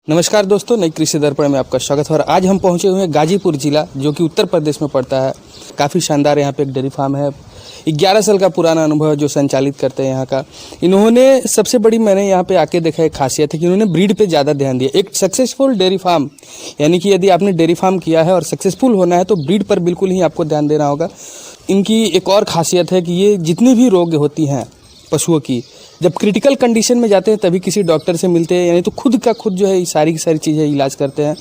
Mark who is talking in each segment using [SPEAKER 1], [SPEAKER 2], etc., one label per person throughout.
[SPEAKER 1] नमस्कार दोस्तों, नई कृषि दर्पण में आपका स्वागत है। और आज हम पहुंचे हुए हैं गाजीपुर जिला, जो कि उत्तर प्रदेश में पड़ता है। काफ़ी शानदार यहाँ पे एक डेयरी फार्म है। 11 साल का पुराना अनुभव है जो संचालित करते हैं यहाँ का। इन्होंने सबसे बड़ी, मैंने यहाँ पे आके देखा, एक खासियत है कि इन्होंने ब्रीड पे ज़्यादा ध्यान दिया। एक सक्सेसफुल डेयरी फार्म, यानी कि यदि आपने डेयरी फार्म किया है और सक्सेसफुल होना है तो ब्रीड पर बिल्कुल ही आपको ध्यान देना होगा। इनकी एक और खासियत है कि ये जितनी भी रोग होती हैं पशुओं की, जब क्रिटिकल कंडीशन में जाते हैं तभी किसी डॉक्टर से मिलते हैं, यानी तो खुद का खुद जो है सारी की सारी चीज़ें इलाज करते हैं।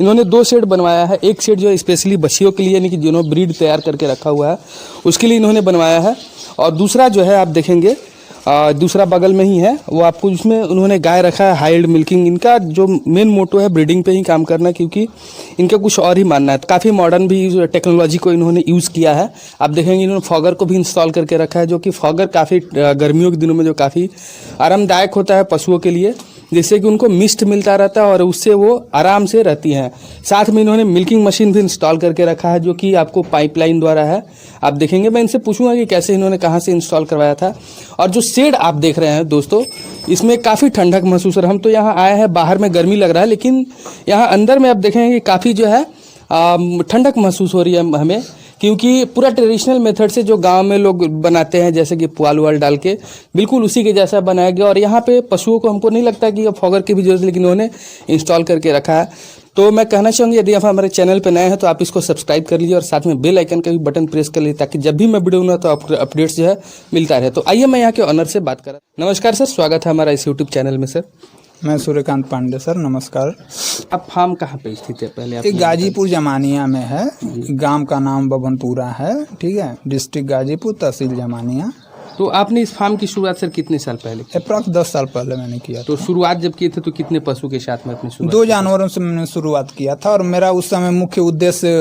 [SPEAKER 1] इन्होंने 2 शेड बनवाया है। एक शेड जो है स्पेशली बछियों के लिए, यानी कि जिन्होंने ब्रीड तैयार करके रखा हुआ है उसके लिए इन्होंने बनवाया है। और दूसरा जो है आप देखेंगे, दूसरा बगल में ही है, वो आपको उसमें उन्होंने गाय रखा है हाइल्ड मिल्किंग। इनका जो मेन मोटो है ब्रीडिंग पे ही काम करना, क्योंकि इनका कुछ और ही मानना है। काफ़ी मॉडर्न भी टेक्नोलॉजी को इन्होंने यूज़ किया है। आप देखेंगे इन्होंने फॉगर को भी इंस्टॉल करके रखा है, जो कि फॉगर काफ़ी गर्मियों के दिनों में जो काफ़ी आरामदायक होता है पशुओं के लिए, जिससे कि उनको मिस्ट मिलता रहता है और उससे वो आराम से रहती हैं। साथ में इन्होंने मिल्किंग मशीन भी इंस्टॉल करके रखा है, जो कि आपको पाइपलाइन द्वारा है। आप देखेंगे, मैं इनसे पूछूंगा कि कैसे इन्होंने कहाँ से इंस्टॉल करवाया था। और जो शेड आप देख रहे हैं दोस्तों, इसमें काफ़ी ठंडक महसूस हो रहा है। हम तो यहाँ आए हैं, बाहर में गर्मी लग रहा है, लेकिन यहाँ अंदर में आप देखेंगे कि काफ़ी जो है ठंडक महसूस हो रही है हमें, क्योंकि पूरा ट्रेडिशनल मेथड से जो गांव में लोग बनाते हैं, जैसे कि पुआल उवाल डाल के, बिल्कुल उसी के जैसा बनाया गया। और यहाँ पे पशुओं को हमको नहीं लगता कि फॉगर की भी जरूरत है, लेकिन उन्होंने इंस्टॉल करके रखा है। तो मैं कहना चाहूँगी, यदि आप हमारे चैनल पर नए हैं तो आप इसको सब्सक्राइब कर लीजिए और साथ में बेल आइकन का भी बटन प्रेस कर लीजिए, ताकि जब भी मैं वीडियो बनाऊँ तो आपको अपडेट्स जो है मिलता रहे। तो आइए मैं यहाँ के ऑनर से बात करा। नमस्कार सर, स्वागत है हमारा इस यूट्यूब चैनल में। सर,
[SPEAKER 2] मैं सूर्यकांत पांडे। सर नमस्कार।
[SPEAKER 1] आप फार्म कहाँ पे स्थित है पहले आप?
[SPEAKER 2] एक गाजीपुर जमानिया में है। गांव का नाम बभनपुरा है, ठीक है। डिस्ट्रिक्ट गाजीपुर, तहसील जमानिया।
[SPEAKER 1] तो आपने इस फार्म की शुरुआत सर कितने साल पहले की?
[SPEAKER 2] अप्रॉक्स 10 साल पहले मैंने किया
[SPEAKER 1] तो शुरुआत जब किए थे तो कितने पशु के साथ में अपनी शुरुआत?
[SPEAKER 2] 2 जानवरों से मैंने शुरुआत किया था। और मेरा उस समय मुख्य उद्देश्य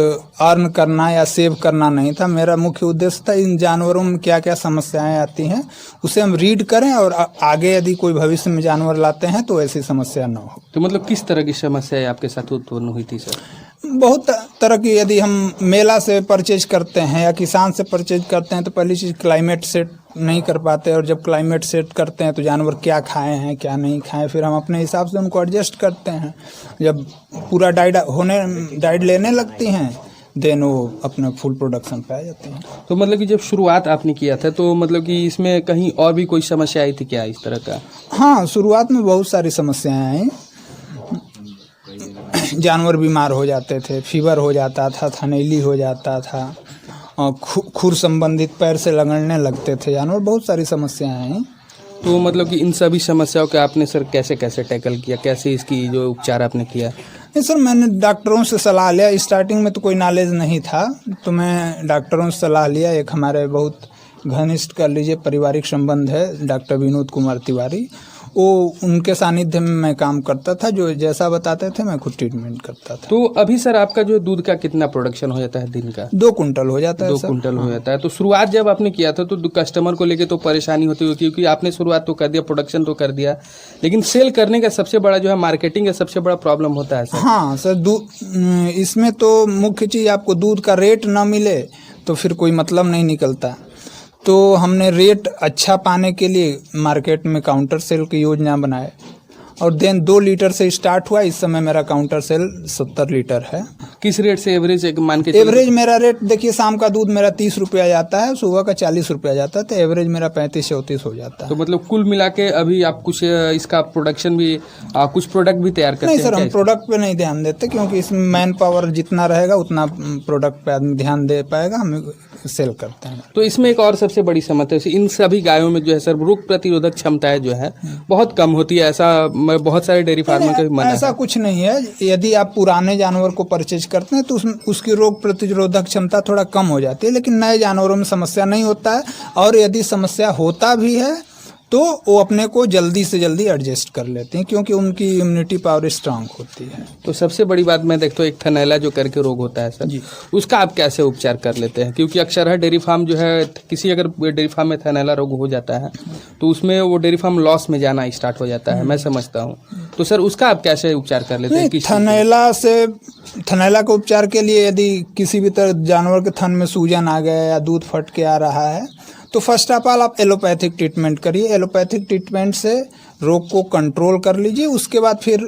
[SPEAKER 2] अर्न करना या सेव करना नहीं था। मेरा मुख्य उद्देश्य था इन जानवरों में क्या क्या समस्याएं आती हैं उसे हम रीड करें, और आगे यदि कोई भविष्य में जानवर लाते हैं तो ऐसी समस्या न हो।
[SPEAKER 1] तो मतलब किस तरह की समस्याएं आपके साथ उत्पन्न हुई थी सर?
[SPEAKER 2] बहुत तरह की। यदि हम मेला से परचेज करते हैं या किसान से परचेज करते हैं तो पहली चीज़ क्लाइमेट सेट नहीं कर पाते, और जब क्लाइमेट सेट करते हैं तो जानवर क्या खाए हैं क्या नहीं खाए, फिर हम अपने हिसाब से उनको एडजस्ट करते हैं। जब पूरा डाइट लेने लगती हैं देन वो अपने फुल प्रोडक्शन पे आ जाते हैं।
[SPEAKER 1] तो मतलब कि जब शुरुआत आपने किया था तो मतलब कि इसमें कहीं और भी कोई समस्या आई थी क्या इस तरह का?
[SPEAKER 2] हाँ, शुरुआत में बहुत सारी समस्याएं आई। जानवर बीमार हो जाते थे, फीवर हो जाता था, थनैली हो जाता था, खुर संबंधित पैर से लगड़ने लगते थे जानवर। बहुत सारी समस्याएं आई।
[SPEAKER 1] तो मतलब कि इन सभी समस्याओं के आपने सर कैसे कैसे टैकल किया, कैसे इसकी जो उपचार आपने किया?
[SPEAKER 2] नहीं सर, मैंने डॉक्टरों से सलाह लिया। स्टार्टिंग में तो कोई नॉलेज नहीं था, तो मैं डॉक्टरों से सलाह लिया। एक हमारे बहुत घनिष्ठ कर लीजिए पारिवारिक संबंध है, डॉक्टर विनोद कुमार तिवारी। वो उनके सानिध्य में मैं काम करता था। जो जैसा बताते थे मैं खुद ट्रीटमेंट करता था।
[SPEAKER 1] तो अभी सर आपका जो दूध का कितना प्रोडक्शन हो जाता है दिन का?
[SPEAKER 2] 2 कुंटल हो जाता है।
[SPEAKER 1] 2 कुंटल हो जाता है। तो शुरुआत जब आपने किया था तो कस्टमर को लेके तो परेशानी होती होगी, क्योंकि आपने शुरुआत तो कर दिया, प्रोडक्शन तो कर दिया, लेकिन सेल करने का सबसे बड़ा जो है मार्केटिंग का सबसे बड़ा प्रॉब्लम होता है सर।
[SPEAKER 2] हाँ सर, इसमें तो मुख्य चीज़ आपको दूध का रेट ना मिले तो फिर कोई मतलब नहीं निकलता। तो हमने रेट अच्छा पाने के लिए मार्केट में काउंटर सेल की योजना बनाए, और देन 2 लीटर से स्टार्ट हुआ। इस समय मेरा काउंटर सेल 70 लीटर है।
[SPEAKER 1] किस रेट से एवरेज मान के?
[SPEAKER 2] एवरेज मेरा रेट देखिए, शाम का दूध मेरा 30 रुपया जाता है, सुबह का 40 रुपया जाता है, तो एवरेज मेरा 35-34 हो जाता है।
[SPEAKER 1] तो मतलब कुल मिला के अभी आप कुछ इसका प्रोडक्शन भी कुछ प्रोडक्ट भी तैयार करते हैं?
[SPEAKER 2] नहीं सर, हम प्रोडक्ट पे नहीं ध्यान देते, क्योंकि इसमें मैन पावर जितना रहेगा उतना प्रोडक्ट पे आदमी ध्यान दे पाएगा। हम सेल करते हैं।
[SPEAKER 1] तो इसमें एक और सबसे बड़ी समस्या है, इन सभी गायों में जो है सर रोग प्रतिरोधक क्षमताएं जो है बहुत कम होती है। ऐसा बहुत सारे डेयरी फार्मर का भी मानना है।
[SPEAKER 2] ऐसा कुछ नहीं है। यदि आप पुराने जानवर को परचेज करते हैं तो उसकी रोग प्रतिरोधक क्षमता थोड़ा कम हो जाती है, लेकिन नए जानवरों में समस्या नहीं होता है। और यदि समस्या होता भी है तो वो अपने को जल्दी से जल्दी एडजस्ट कर लेते हैं, क्योंकि उनकी इम्यूनिटी पावर स्ट्रांग होती है।
[SPEAKER 1] तो सबसे बड़ी बात मैं देखता हूँ, एक थनैला जो करके रोग होता है सर जी, उसका आप कैसे उपचार कर लेते हैं? क्योंकि अक्सर है डेयरी फार्म जो है, किसी अगर डेयरी फार्म में थनैला रोग हो जाता है तो उसमें वो डेयरी फार्म लॉस में जाना स्टार्ट हो जाता है, मैं समझता हूँ। तो सर उसका आप कैसे उपचार कर लेते हैं?
[SPEAKER 2] थनैला के उपचार के लिए यदि किसी भी तरह जानवर के थन में सूजन आ गया या दूध फट के आ रहा है तो फर्स्ट ऑफ ऑल आप एलोपैथिक ट्रीटमेंट करिए। एलोपैथिक ट्रीटमेंट से रोग को कंट्रोल कर लीजिए। उसके बाद फिर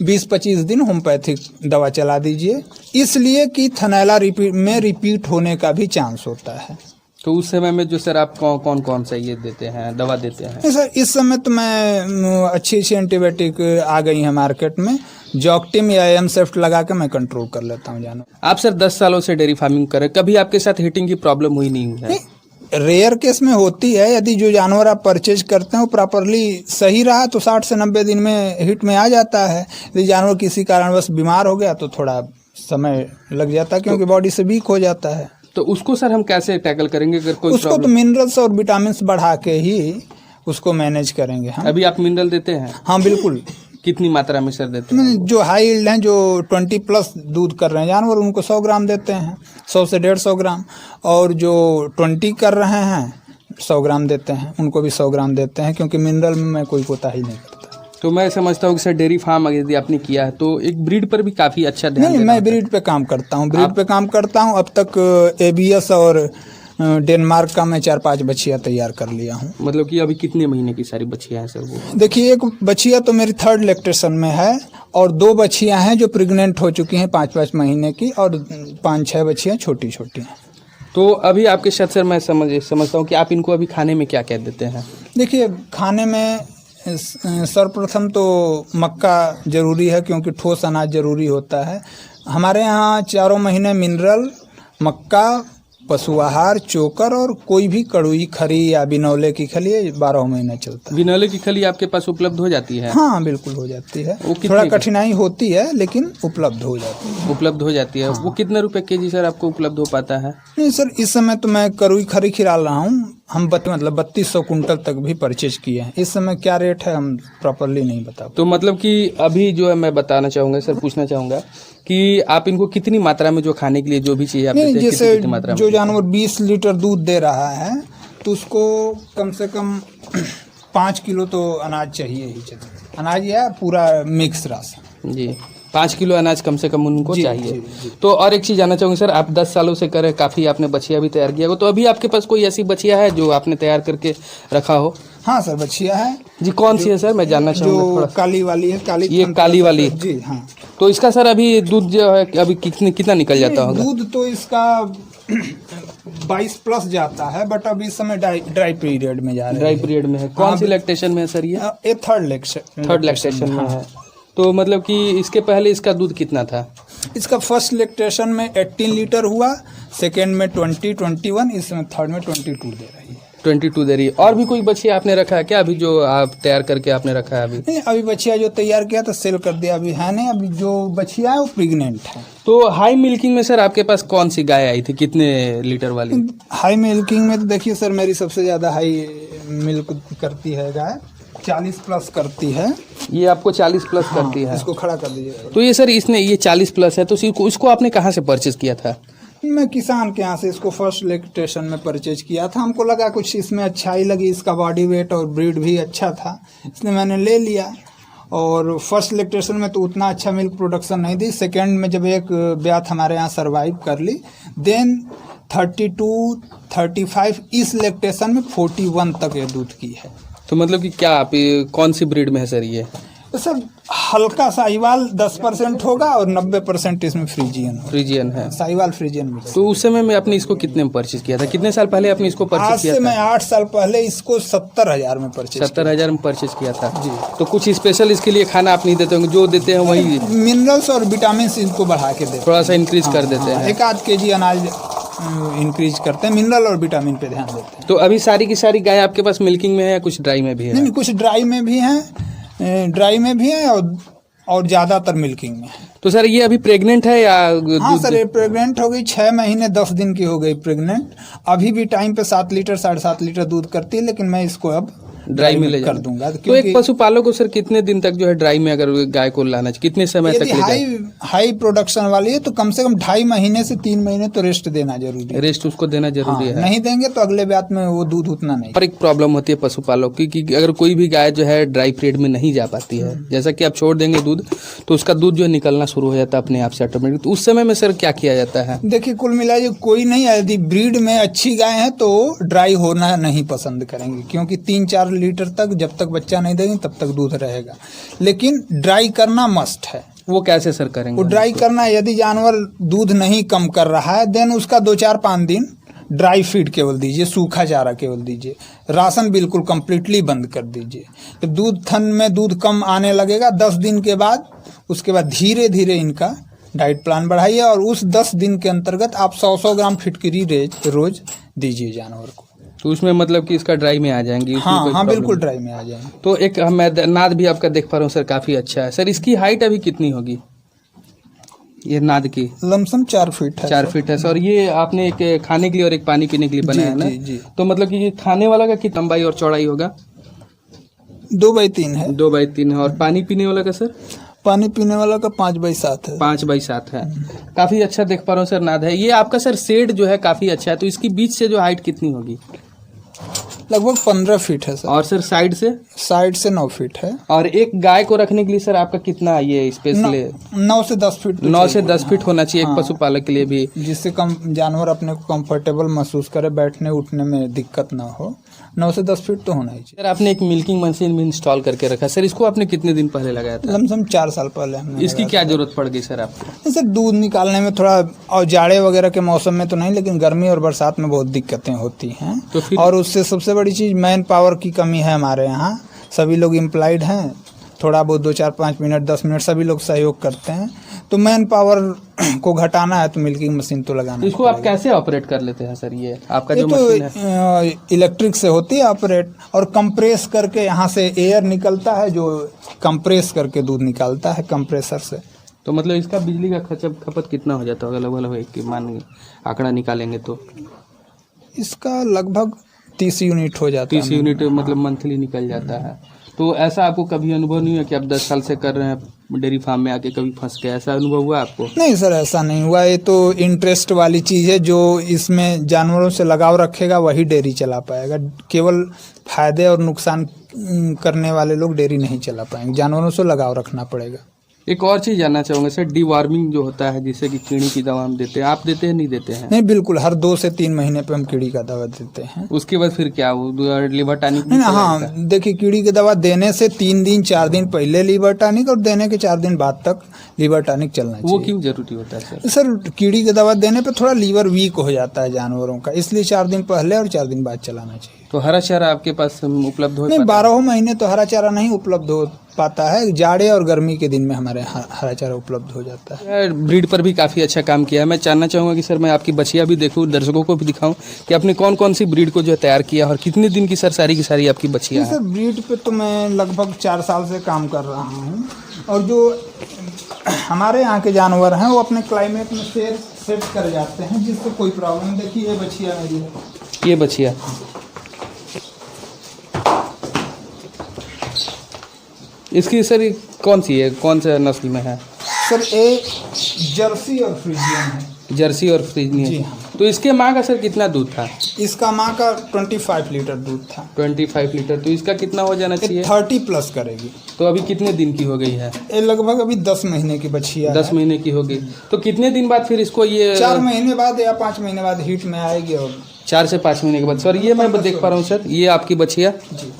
[SPEAKER 2] 20-25 दिन होम्योपैथिक दवा चला दीजिए, इसलिए कि थनैला रिपीट होने का भी चांस होता है।
[SPEAKER 1] तो उस समय में जो सर आप कौन कौन सा ये देते हैं, दवा देते हैं?
[SPEAKER 2] नहीं सर, इस समय तो मैं अच्छी एंटीबायोटिक आ गई है मार्केट में, जॉक्टिम या एमसेफ्ट लगा के मैं कंट्रोल कर लेता हूँ जानवर।
[SPEAKER 1] आप सर 10 सालों से डेयरी फार्मिंग कर रहे हैं, कभी आपके साथ हीटिंग की प्रॉब्लम हुई नहीं हुई है?
[SPEAKER 2] रेयर केस में होती है, यदि जो जानवर आप परचेज करते हैं वो प्रॉपरली सही रहा तो 60 से 90 दिन में हिट में आ जाता है। यदि जानवर किसी कारणवश बीमार हो गया तो थोड़ा समय लग जाता है, क्योंकि बॉडी से वीक हो जाता है।
[SPEAKER 1] तो उसको सर हम कैसे टैकल करेंगे अगर कोई
[SPEAKER 2] उसको तो मिनरल्स और विटामिन बढ़ा के ही उसको मैनेज करेंगे हम।
[SPEAKER 1] अभी आप मिनरल देते हैं?
[SPEAKER 2] हाँ बिल्कुल।
[SPEAKER 1] कितनी मात्रा में सर देते हैं?
[SPEAKER 2] जो हाई यील्ड हैं, जो 20+ दूध कर रहे हैं जानवर, उनको 100 ग्राम देते हैं, 100 से 150 ग्राम। और जो 20 कर रहे हैं 100 ग्राम देते हैं, उनको भी 100 ग्राम देते हैं, क्योंकि मिनरल में मैं कोई कोताही नहीं करता।
[SPEAKER 1] तो मैं समझता हूँ कि सर डेयरी फार्म यदि आपने किया है तो एक ब्रीड पर भी काफ़ी अच्छा ध्यान
[SPEAKER 2] नहीं, मैं ब्रीड पे काम करता हूँ, ब्रीड पे काम करता हूँ। अब तक ABS और डेनमार्क का मैं 4-5 बछिया तैयार कर लिया हूँ।
[SPEAKER 1] मतलब कि अभी कितने महीने की सारी बछिया हैं सर वो?
[SPEAKER 2] देखिए, एक बछिया तो मेरी 3rd लैक्टेशन में है, और 2 बछियाँ हैं जो प्रेग्नेंट हो चुकी हैं 5-5 महीने की, और 5-6 बछियाँ छोटी छोटी हैं।
[SPEAKER 1] तो अभी आपके साथ सर मैं समझता हूँ कि आप इनको अभी खाने में क्या क्या देते हैं?
[SPEAKER 2] देखिए, खाने में सर्वप्रथम तो मक्का जरूरी है, क्योंकि ठोस अनाज जरूरी होता है। हमारे यहाँ 4 महीने मिनरल, मक्का, पशु आहार, चोकर और कोई भी कड़ुई खरी या बिनौले की खली 12 महीने चलता है।
[SPEAKER 1] बिनौले की खली आपके पास उपलब्ध हो जाती है?
[SPEAKER 2] हाँ बिल्कुल हो जाती है,
[SPEAKER 1] वो
[SPEAKER 2] थोड़ा कठिनाई होती है लेकिन उपलब्ध हो जाती है।
[SPEAKER 1] उपलब्ध हो जाती है। हाँ। वो कितने रुपए केजी सर आपको उपलब्ध हो पाता है?
[SPEAKER 2] नहीं सर, इस समय तो मैं करुई खरी खिला रहा हूँ, हम 3200 कुंटल तक भी परचेज किए हैं। इस समय क्या रेट है हम प्रॉपरली नहीं बता।
[SPEAKER 1] तो मतलब कि अभी जो है मैं बताना चाहूँगा सर, पूछना चाहूँगा कि आप इनको कितनी मात्रा में जो खाने के लिए जो भी चाहिए आप देते हैं?
[SPEAKER 2] जैसे
[SPEAKER 1] कितनी मात्रा में?
[SPEAKER 2] जो जानवर 20 लीटर दूध दे रहा है तो उसको कम से कम 5 किलो तो अनाज चाहिए ही चाहिए, अनाज या पूरा मिक्स राशन।
[SPEAKER 1] जी, 5 किलो अनाज कम से कम उनको चाहिए।
[SPEAKER 2] जी।
[SPEAKER 1] तो और एक चीज़ जानना चाहूँगी सर, आप 10 सालों से करें, काफ़ी आपने बछिया भी तैयार किया हो, तो अभी आपके पास कोई ऐसी बछिया है जो आपने तैयार करके रखा हो?
[SPEAKER 2] हाँ सर, बछिया है।
[SPEAKER 1] जी, कौन सी है सर, मैं जानना चाहूँगा?
[SPEAKER 2] जो काली वाली है,
[SPEAKER 1] ये काली वाली?
[SPEAKER 2] जी हाँ।
[SPEAKER 1] तो इसका सर अभी दूध जो है अभी कितना निकल जाता होगा?
[SPEAKER 2] दूध तो इसका 22+ जाता है, बट अभी इस समय ड्राई पीरियड में जा रहा है।
[SPEAKER 1] ड्राई पीरियड में है। कौन सी लैक्टेशन में है सर ये?
[SPEAKER 2] 3rd
[SPEAKER 1] लैक्टेशन में है। तो मतलब कि इसके पहले इसका दूध कितना था?
[SPEAKER 2] इसका 1st लैक्टेशन में 18 लीटर हुआ, 2nd में 20-21, इसमें 3rd में 22 दे रही है।
[SPEAKER 1] 22 दे रही है। और भी कोई बछिया आपने रखा है क्या अभी जो आप तैयार करके आपने रखा है? अभी
[SPEAKER 2] नहीं, अभी बछिया जो तैयार किया तो सेल कर दिया, अभी है नहीं। अभी जो बछिया है वो प्रेग्नेंट है।
[SPEAKER 1] तो हाई मिल्किंग में सर आपके पास कौन सी गाय आई थी, कितने लीटर वाली?
[SPEAKER 2] हाई मिल्किंग में तो देखिए सर, मेरी सबसे ज़्यादा हाई मिल्क करती है गाय, 40+ करती है।
[SPEAKER 1] ये आपको 40+ करती है?
[SPEAKER 2] इसको खड़ा कर दीजिएगा।
[SPEAKER 1] तो ये सर इसने ये 40+ है, तो इसको आपने कहाँ से परचेज किया था?
[SPEAKER 2] मैं किसान के यहाँ से इसको 1st लैक्टेशन में परचेज किया था। हमको लगा कुछ इसमें अच्छाई लगी, इसका बॉडी वेट और ब्रीड भी अच्छा था, इसलिए मैंने ले लिया। और 1st लैक्टेशन में तो उतना अच्छा मिल्क प्रोडक्शन नहीं दी। 2nd में जब एक ब्यात हमारे यहाँ सर्वाइव कर ली, देन 32-35, इस लैक्टेशन में 41 तक ये दूध की है।
[SPEAKER 1] तो मतलब कि क्या आप कौन सी ब्रीड में है सर ये?
[SPEAKER 2] तो सर हल्का साहिवाल 10% होगा और 90% इसमें फ्रीजियन
[SPEAKER 1] है।
[SPEAKER 2] साहिवाल फ्रीजियन में।
[SPEAKER 1] तो उस समय में आपने इसको कितने में परचेज किया था? कितने साल पहले आपने इसको परचेज किया था?
[SPEAKER 2] आज से मैं 8 साल पहले इसको 70,000 में परचेज
[SPEAKER 1] 70,000 में परचेज किया था
[SPEAKER 2] जी।
[SPEAKER 1] तो कुछ स्पेशल इसके लिए खाना आप नहीं देते होंगे, जो देते हैं वही
[SPEAKER 2] मिनरल्स और विटामिन इनको बढ़ा के देते,
[SPEAKER 1] थोड़ा सा इंक्रीज कर देते हैं?
[SPEAKER 2] 1-8 kg अनाज इंक्रीज करते हैं, मिनरल और विटामिन पे ध्यान देते हैं।
[SPEAKER 1] तो अभी सारी की सारी गाय आपके पास मिल्किंग में है या कुछ ड्राई में भी है?
[SPEAKER 2] नहीं, कुछ ड्राई में भी हैं, और ज़्यादातर मिल्किंग में है।
[SPEAKER 1] तो सर ये अभी प्रेग्नेंट है या?
[SPEAKER 2] हाँ सर, ये प्रेग्नेंट हो गई, 6 महीने 10 दिन की हो गई प्रेग्नेंट। अभी भी टाइम पे 7 लीटर 7.5 लीटर दूध करती है, लेकिन मैं इसको अब
[SPEAKER 1] ड्राई में ले
[SPEAKER 2] कर दूंगा।
[SPEAKER 1] तो एक पशुपालक को सर कितने दिन तक जो है ड्राई में अगर गाय को लाना चाहिए, कितने समय तक?
[SPEAKER 2] यदि हाई प्रोडक्शन वाली है तो कम से कम 2.5 महीने से 3 महीने तो रेस्ट देना जरूरी है।
[SPEAKER 1] रेस्ट उसको देना जरूरी है।
[SPEAKER 2] नहीं देंगे तो अगले ब्यात में वो दूध उतना नहीं।
[SPEAKER 1] पर एक प्रॉब्लम होती है पशुपालक की कि अगर कोई भी गाय जो है ड्राई पीरियड में नहीं जा पाती है, जैसा कि आप छोड़ देंगे दूध तो उसका दूध जो है निकलना शुरू हो जाता है अपने आप से ऑटोमेटिक। तो उस समय में सर क्या किया जाता है?
[SPEAKER 2] देखिए, कुल मिलाकर कोई नहीं, यदि ब्रीड में अच्छी गाय है तो ड्राई होना नहीं पसंद करेंगे, क्योंकि 3-4 लीटर तक, जब तक बच्चा नहीं देंगे तब तक दूध रहेगा। लेकिन ड्राई करना मस्ट है।
[SPEAKER 1] वो कैसे सर करेंगे?
[SPEAKER 2] वो ड्राई करना, यदि जानवर दूध नहीं कम कर रहा है देन उसका 2-4-5 दिन ड्राई फीड केवल दीजिए, सूखा चारा केवल दीजिए, राशन बिल्कुल कंप्लीटली बंद कर दीजिए। तो दूध थन में दूध कम आने लगेगा 10 दिन के बाद, उसके बाद धीरे धीरे इनका डाइट प्लान बढ़ाइए और उस 10 दिन के अंतर्गत आप 100-100 ग्राम फिटकरी रोज दीजिए जानवर को।
[SPEAKER 1] तो उसमें मतलब कि इसका ड्राई में आ जाएंगी?
[SPEAKER 2] हाँ, बिल्कुल ड्राई में आ जाएंगे।
[SPEAKER 1] तो एक मैं नाद भी आपका देख पा रहा हूँ सर, काफ़ी अच्छा है सर। इसकी हाइट अभी कितनी होगी ये नाद की?
[SPEAKER 2] लमसम 4 फीट है।
[SPEAKER 1] 4 फीट है सर। और ये आपने एक खाने के लिए और एक पानी पीने के लिए बनाया है ना?
[SPEAKER 2] जी।
[SPEAKER 1] तो मतलब कि ये खाने वाला का कितना लंबाई और चौड़ाई होगा?
[SPEAKER 2] 2x3 है।
[SPEAKER 1] 2x3 है। और पानी पीने वाला का सर?
[SPEAKER 2] पानी पीने वाला का 5x7 है।
[SPEAKER 1] 5x7 है। काफ़ी अच्छा देख पा रहा हूँ सर नाद है। ये आपका सर शेड जो है काफ़ी अच्छा है। तो इसकी बीच से जो हाइट कितनी होगी?
[SPEAKER 2] लगभग 15 फीट है सर।
[SPEAKER 1] और सर साइड से?
[SPEAKER 2] साइड से 9 फीट है।
[SPEAKER 1] और एक गाय को रखने के लिए सर आपका कितना ये स्पेस ले?
[SPEAKER 2] 9 से 10 फीट।
[SPEAKER 1] 9 से 10 फीट होना चाहिए एक पशुपालक के लिए भी,
[SPEAKER 2] जिससे कम जानवर अपने को कंफर्टेबल महसूस करे, बैठने उठने में दिक्कत ना हो। 9 से 10 फीट तो होना ही चाहिए।
[SPEAKER 1] सर आपने एक मिल्किंग मशीन भी इंस्टॉल करके रखा सर, इसको आपने कितने दिन पहले लगाया था?
[SPEAKER 2] लमसम 4 साल पहले हमने।
[SPEAKER 1] इसकी क्या जरूरत पड़ गई सर आपको?
[SPEAKER 2] सर दूध निकालने में थोड़ा, और जाड़े वगैरह के मौसम में तो नहीं, लेकिन गर्मी और बरसात में बहुत दिक्कतें होती हैं।
[SPEAKER 1] तो फिर
[SPEAKER 2] और उससे सबसे बड़ी चीज़ मैन पावर की कमी है हमारे यहाँ। सभी लोग एम्प्लॉयड हैं, थोड़ा बहुत 2-4-5 मिनट 10 मिनट सभी लोग सहयोग करते हैं। तो मैन पावर को घटाना है तो मिल्किंग मशीन तो लगाना।
[SPEAKER 1] इसको आप कैसे ऑपरेट कर लेते हैं सर? ये आपका
[SPEAKER 2] ये
[SPEAKER 1] जो
[SPEAKER 2] तो
[SPEAKER 1] मशीन है
[SPEAKER 2] इलेक्ट्रिक से होती है ऑपरेट, और कंप्रेस करके यहाँ से एयर निकलता है जो कंप्रेस करके दूध निकालता है कंप्रेसर से।
[SPEAKER 1] तो मतलब इसका बिजली का खपत कितना हो जाता होगा लगभग, कि मान आंकड़ा निकालेंगे तो?
[SPEAKER 2] इसका लगभग 30 यूनिट हो जाता है।
[SPEAKER 1] 30 यूनिट मतलब मंथली निकल जाता है। तो ऐसा आपको कभी अनुभव नहीं हुआ कि आप 10 साल से कर रहे हैं डेयरी फार्म में, आके कभी फंस गए, ऐसा अनुभव हुआ आपको?
[SPEAKER 2] नहीं सर, ऐसा नहीं हुआ। ये तो इंटरेस्ट वाली चीज़ है। जो इसमें जानवरों से लगाव रखेगा वही डेयरी चला पाएगा। केवल फायदे और नुकसान करने वाले लोग डेयरी नहीं चला पाएंगे। जानवरों से लगाव रखना पड़ेगा।
[SPEAKER 1] एक और चीज़ जानना चाहूँगा सर, डिवार्मिंग जो होता है जिससे कि कीड़ी की दवा हम देते हैं, आप देते हैं नहीं देते हैं?
[SPEAKER 2] नहीं, बिल्कुल हर 2 से 3 महीने पे हम कीड़ी का दवा देते हैं।
[SPEAKER 1] उसके बाद फिर क्या, वो लीवर टॉनिक?
[SPEAKER 2] नहीं, हाँ देखिए, कीड़ी की दवा देने से 3 दिन 4 दिन पहले लीवर टॉनिक और देने के 4 दिन बाद तक लीवर टॉनिक चलना चाहिए।
[SPEAKER 1] वो क्यों जरूरी होता है सर?
[SPEAKER 2] सर कीड़ी की दवा देने पे थोड़ा लीवर वीक हो जाता है जानवरों का, इसलिए 4 दिन पहले और 4 दिन बाद चलाना चाहिए।
[SPEAKER 1] तो हरा चारा आपके पास उपलब्ध हो?
[SPEAKER 2] नहीं, 12 महीने तो हरा चारा नहीं उपलब्ध हो पाता है। जाड़े और गर्मी के दिन में हमारे हरा चारा उपलब्ध हो जाता है।
[SPEAKER 1] ब्रीड पर भी काफ़ी अच्छा काम किया है। मैं जानना चाहूँगा कि सर मैं आपकी बछिया भी देखूँ, दर्शकों को भी दिखाऊं कि आपने कौन कौन सी ब्रीड को जो है तैयार किया और कितने दिन की सर सारी की सारी आपकी बछिया है?
[SPEAKER 2] सर ब्रीड पे तो मैं लगभग 4 साल से काम कर रहा हूँ, और जो हमारे यहाँ के जानवर हैं वो अपने क्लाइमेट में सेट कर जाते हैं, जिससे कोई प्रॉब्लम। देखिए ये बछिया मेरी है।
[SPEAKER 1] ये बछिया इसकी सर कौन सी है, कौन सा नस्ल में है?
[SPEAKER 2] सर ये जर्सी और फ्रीजियन है।
[SPEAKER 1] जर्सी और फ्रीजियन।
[SPEAKER 2] जी हाँ।
[SPEAKER 1] तो इसके माँ का सर कितना दूध था?
[SPEAKER 2] इसका माँ का 25 लीटर दूध था।
[SPEAKER 1] 25 लीटर। तो इसका कितना हो जाना चाहिए?
[SPEAKER 2] 30 प्लस करेगी।
[SPEAKER 1] तो अभी कितने दिन की हो गई है?
[SPEAKER 2] ये लगभग अभी 10 महीने की बछिया
[SPEAKER 1] 10 महीने की हो गई। तो कितने दिन बाद फिर इसको ये
[SPEAKER 2] 4 महीने बाद या 5 महीने बाद हीट में आएगी। और
[SPEAKER 1] 4 से 5 महीने के बाद सर ये मैं देख पा रहा हूँ सर, ये आपकी बछिया
[SPEAKER 2] जी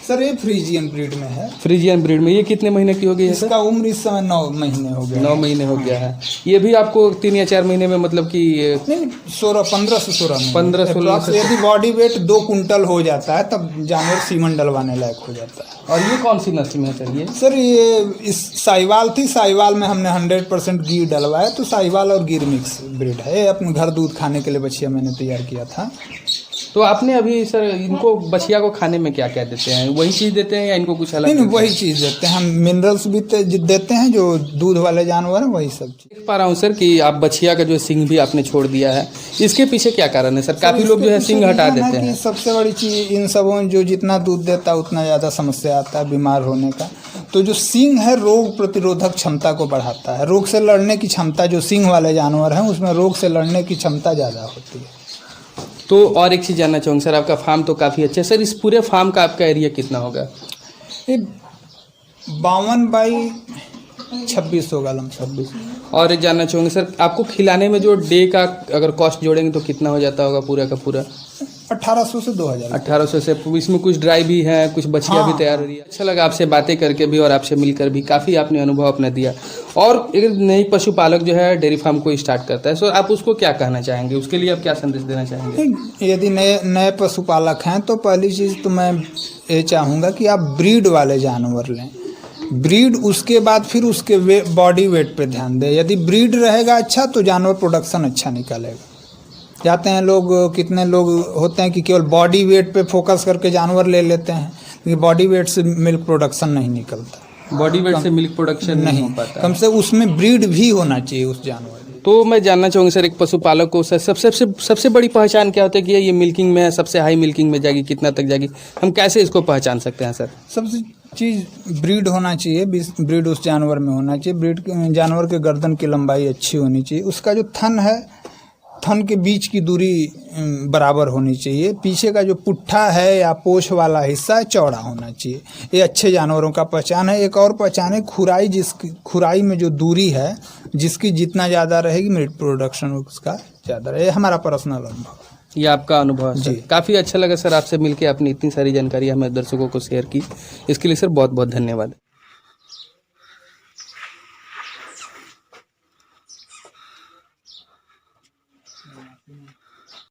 [SPEAKER 2] सर, ये फ्रीजियन ब्रीड में है।
[SPEAKER 1] फ्रीजियन ब्रीड में ये कितने महीने की हो गई है सर?
[SPEAKER 2] इसका उम्र इस समय 9 महीने हो गया।
[SPEAKER 1] 9 महीने हो गया है। ये भी आपको 3 या 4 महीने में मतलब कि
[SPEAKER 2] नहीं, 15 से 16
[SPEAKER 1] 15-16
[SPEAKER 2] से यदि बॉडी वेट 2 कुंटल हो जाता है तब जानवर सीमन डलवाने लायक हो जाता है।
[SPEAKER 1] और ये कौन सी नस्ल में है सर? ये
[SPEAKER 2] सर ये इस साहिवाल थी। साहिवाल में हमने 100% गिर डलवाया, तो साहिवाल और गिर मिक्स ब्रीड है। अपने घर दूध खाने के लिए बछिया मैंने तैयार किया था।
[SPEAKER 1] तो आपने अभी सर इनको बछिया को खाने में क्या क्या देते हैं? वही चीज़ देते हैं या इनको कुछ अलग?
[SPEAKER 2] नहीं, वही चीज़ देते हैं हम। मिनरल्स भी देते हैं, जो दूध वाले जानवर हैं वही सब चीज़।
[SPEAKER 1] देख पा रहा हूँ सर कि आप बछिया का जो सिंग भी आपने छोड़ दिया है, इसके पीछे क्या कारण है सर? काफ़ी लोग जो है सिंग हटा देते हैं।
[SPEAKER 2] सबसे बड़ी चीज़ इन सबों जो जितना दूध देता है उतना ज़्यादा समस्या आता है बीमार होने का। तो जो सिंग है रोग प्रतिरोधक क्षमता को बढ़ाता है। रोग से लड़ने की क्षमता, जो सिंग वाले जानवर हैं उसमें रोग से लड़ने की क्षमता ज़्यादा होती है।
[SPEAKER 1] तो और एक चीज़ जानना चाहूँगा सर, आपका फार्म तो काफ़ी अच्छा है सर, इस पूरे फार्म का आपका एरिया कितना होगा?
[SPEAKER 2] ये 52 बाई 26 होगा लमसम।
[SPEAKER 1] 26। और एक जानना चाहूँगा सर, आपको खिलाने में जो डे का अगर कॉस्ट जोड़ेंगे तो कितना हो जाता होगा पूरा का पूरा?
[SPEAKER 2] 1800 से 2000।
[SPEAKER 1] 1800 से। इसमें कुछ ड्राई भी है, कुछ बछिया भी तैयार हो रही है। अच्छा लगा आपसे बातें करके भी और आपसे मिलकर भी, काफ़ी आपने अनुभव अपना दिया। और एक नई पशुपालक जो है डेयरी फार्म को स्टार्ट करता है, सो आप उसको क्या कहना चाहेंगे, उसके लिए आप क्या संदेश देना चाहेंगे?
[SPEAKER 2] यदि नए पशुपालक हैं तो पहली चीज़ तो मैं ये चाहूँगा कि आप ब्रीड वाले जानवर लें। ब्रीड, उसके बाद फिर उसके बॉडी वेट पे ध्यान दें। यदि ब्रीड रहेगा अच्छा तो जानवर प्रोडक्शन अच्छा निकलेगा। जाते हैं लोग, कितने लोग होते हैं कि केवल बॉडी वेट पे फोकस करके जानवर ले लेते हैं, क्योंकि बॉडी वेट से मिल्क प्रोडक्शन नहीं निकलता।
[SPEAKER 1] बॉडी वेट से मिल्क प्रोडक्शन नहीं हो पाता।
[SPEAKER 2] कम से उसमें ब्रीड भी होना चाहिए उस जानवर में।
[SPEAKER 1] तो मैं जानना चाहूँगा सर, एक पशुपालक को सर सबसे बड़ी पहचान क्या होता है कि ये मिल्किंग में है, सबसे हाई मिल्किंग में जाएगी, कितना तक जाएगी, हम कैसे इसको पहचान सकते हैं सर?
[SPEAKER 2] सबसे चीज़ ब्रीड होना चाहिए, ब्रीड उस जानवर में होना चाहिए। ब्रीड जानवर के गर्दन की लंबाई अच्छी होनी चाहिए। उसका जो थन है, थन के बीच की दूरी बराबर होनी चाहिए। पीछे का जो पुट्ठा है या पोछ वाला हिस्सा चौड़ा होना चाहिए। ये अच्छे जानवरों का पहचान है। एक और पहचान है खुराई, जिसकी खुराई में जो दूरी है, जिसकी जितना ज़्यादा रहेगी मिल्क प्रोडक्शन उसका ज़्यादा रहे। हमारा पर्सनल अनुभव।
[SPEAKER 1] ये आपका अनुभव है सर। काफ़ी अच्छा लगा सर आपसे मिलकर, आपने इतनी सारी जानकारी हमें दर्शकों को शेयर की, इसके लिए सर बहुत बहुत धन्यवाद।